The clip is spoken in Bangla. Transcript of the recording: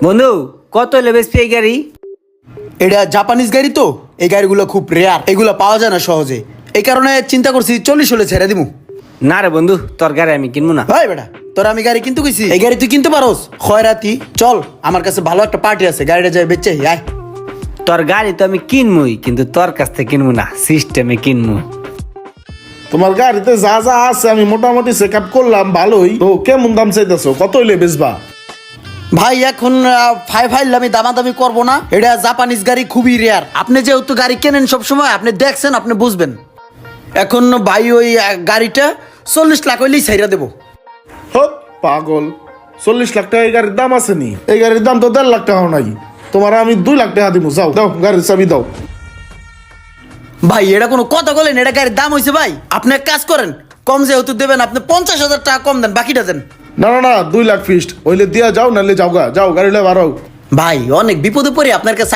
বন্ধু কত হলে বেচবি এই গাড়ি? এটা জাপানিজ গাড়ি তো, এই গাড়িগুলো খুব রেয়ার, এগুলো পাওয়া যায় না সহজে। এই কারণে চিন্তা করছি 40 হলে ছেড়ে দিমু। না রে বন্ধু, তোর গাড়ি আমি কিনবো না। ভাই বেটা, তোর আমি গাড়ি কিনতে কইছি, এই গাড়ি তুই কিনতে পারোস? খয়রাতি চল, আমার কাছে ভালো একটা পার্টি আছে, গাড়িটা যাই বেচে আয়। তোর গাড়ি তো আমি কিনবই, কিন্তু তোর কাছ থেকে কিনবো না, সিস্টেমে কিনবো। তোমার গাড়িতে যা যা আছে আমি মোটামুটি চেক আপ করলাম, ভালোই তো। কেমন দাম চাইতেছো, কত হইলে বেচবা? ভাই এখন আমি দামাদামি করবো না, এটা জাপানিজ গাড়ি খুবই রেয়ার। আপনি যেহেতু গাড়ি কেনেন সব সময়, আপনি দেখছেন, আপনি বুঝবেন। এখন ভাই ওই গাড়িটা 40 লাখ হইলেই ছাইরা দেবো। হপ পাগল, 40 লাখ টাকা এই গাড়ির দাম আছে নি? এই গাড়ির দাম তো 1.5 লাখ টাকাও নাই। তোমার আমি 2 লাখ টাকা দিব, যাও দাও গাড়ির চাবি দাও। ভাই এটা কোনো কথা বলেন, এটা গাড়ির দাম হয়েছে ভাই। আপনি এক কাজ করেন, কম যেহেতু দেবেন, আপনি 50,000 টাকা কম দেন, বাকিটা দেন। না না না, 2 লাখ ফিক্সড হইলে দিয়া যাও, নাহলে যাও গা, যাও গাড়ি লয়ে বাড়াও। ভাই অনেক বিপদে পড়ে আপনার কাছে